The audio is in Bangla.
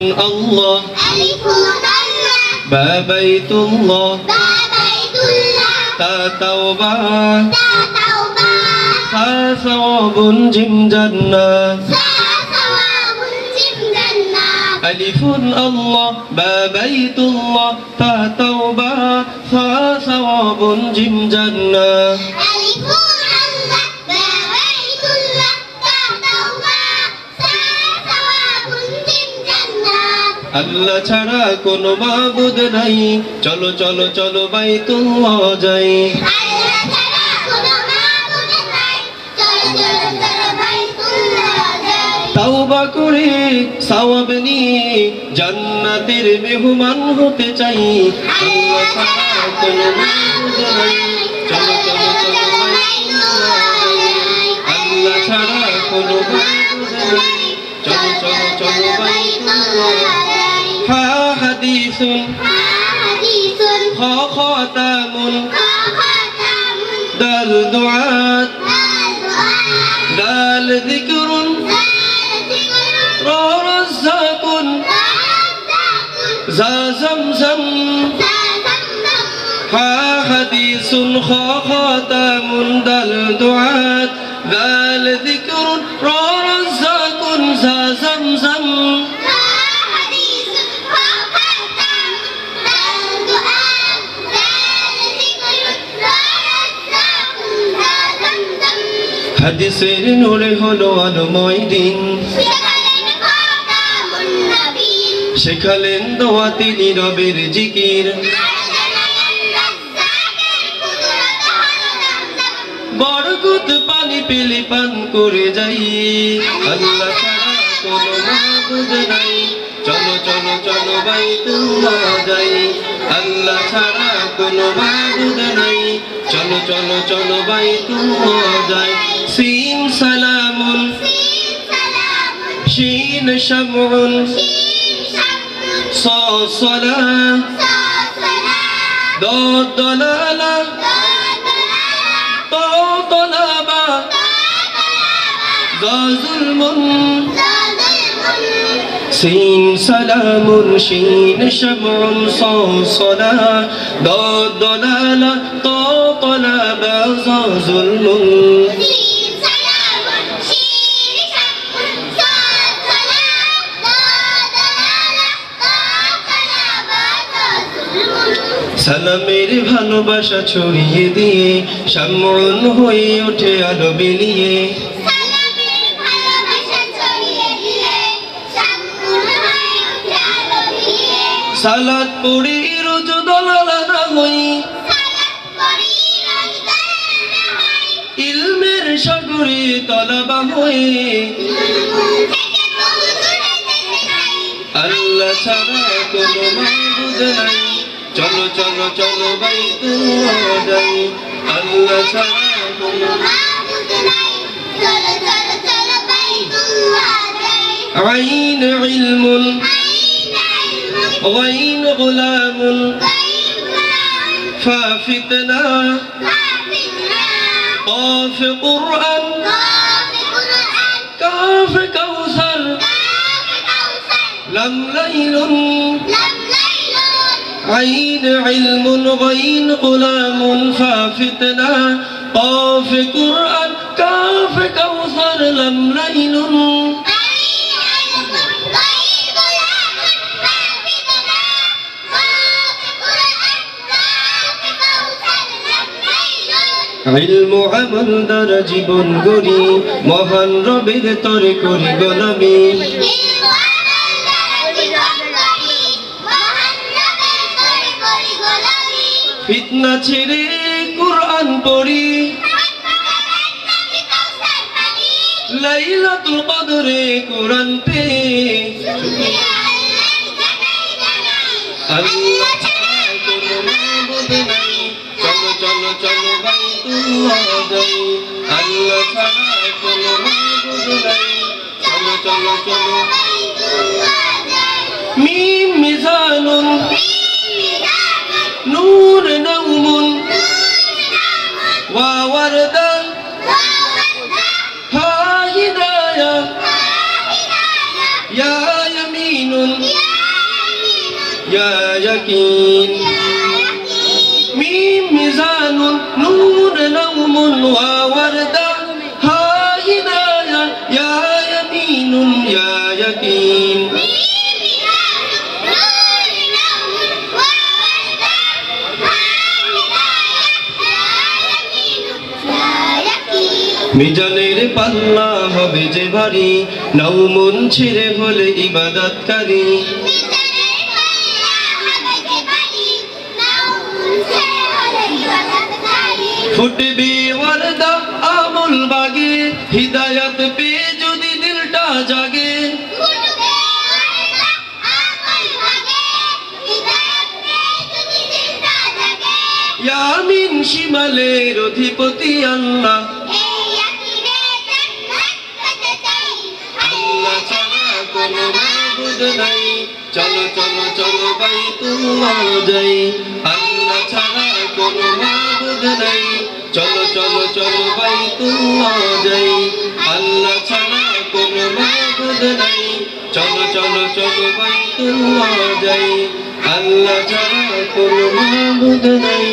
الله ألف الله با بيت الله با بيت الله تا توبة تا توبة ثا ثواب جيم جنة ثواب جيم جنة ألف الله با بيت الله تا توبة ثا ثواب جيم جنة ألف الله با بيت الله تا توبة ثواب جيم جنة আল্লাহ ছাড়া কোনো মাবুদ নাই চলো চলো চলো বাইতুল্লাহ যাই আল্লাহ ছাড়া কোনো মাবুদ নাই চলো চলো চলো বাইতুল্লাহ যাই তাওবা করে সওয়াব নিয়ে জান্নাতের মেহমান হতে চাই আল্লাহ ছাড়া কোনো মাবুদ নাই চলো চলো চলো বাইতুল্লাহ যাই আল্লাহ ছাড়া কোনো মাবুদ নাই চলো চলো চলো বাইতুল্লাহ হা হাদিসুন حديث খা খাতামুন خاتم দাল দুআত الدعاء দাল যিকরুন ذكر রা রাযাকুন জা zamzam زمزم হা হাদিসুন খা খাতামুন দাল দুআত দাল যিকরুন রা রাযাকুন জা zamzam حديث خاتم الدعاء ذكر زمزم হাদিসের নূরে হলো আলোময় দিন শিখালেন খাতামুন নবীন শেখালেন দোয়াতে নীরবের জিকির বরকত পানি পেলে পান করে যাই আল্লাহ ছাড়া কোনো মাবুদ নাই চলো চলো চলো বাইতুল্লাহ যাই আল্লাহ ছাড়া কোনো মাবুদ নাই চলো চলো চলো বাইতুল্লাহ যাই সিন সালামুন শিন শামউন সা সালাহ দাদ দালালা তা তালাবা যা যুলমুন سين سلام شين شمع صا صلاة ضاد ضلالة طا طلبا ظا ظلم সালামের ভালোবাসা ছড়িয়ে দিয়ে শামউন হয়ে ওঠে আলো বিলিয়ে সালাত পড়ি রোজ দলালা না হই ইলমের সাগরে তলাবা হয়ে আল্লাহ ছাড়া কোনো মাবুদ নাই চলো চলো চলো বাইতুল্লাহ যাই আল্লাহ ছাড়া কোনো আইন ইলমুন غين غلام فافتنا قاف قرآن كاف كوثر لم ليل عين علم غين غلام فافتنا قاف قرآن كاف كوثر لم ليل ইলম আমল দ্বারা জীবন গড়ি মহান রবের তরে করি গোলামি ফিতনা ছেড়ে কুরআন পড়ি লাইলাতুল কদরে কুরআন পে আল্লাহ ছাড়া কোনো মাবুদ নাই চলো চলো চলো বাইতুল্লাহ যাই আল্লাহ ছাড়া কোনো মাবুদ নাই চলো চলো চলো মিম মিজানুন নূর নাউমুন ওয়া ওয়ারদা হা হিদায়া ইয়া ইয়ামিনুন ইয়া ইয়াকিন মিম মিজানুন নূর নাওমুন ওয়া ওয়ারদা হা হিদায়া ইয়া ইয়ামিনুন ইয়া ইয়াকিন মিজানের পাল্লা হবে যে ভারী নাও মন ছেড়ে হলে ইবাদতকারী ফুটবে ওয়ারদা আমল বাগে হিদায়াত পেয়ে যদি দিলটা জাগে ইয়ামিন শিমালের অধিপতি আল্লাহ আল্লাহ ছাড়া কোনো মাবুদ নাই চলো চলো চলো বাইতুল্লাহ যাই আল্লাহ ছাড়া কোনো মাবুদ নাই চলো চলো চলো বাইতুল্লাহ যাই আল্লাহ ছাড়া কোনো মাবুদ নাই চলো চলো চলো বাইতুল্লাহ যাই আল্লাহ ছাড়া কোনো মাবুদ নাই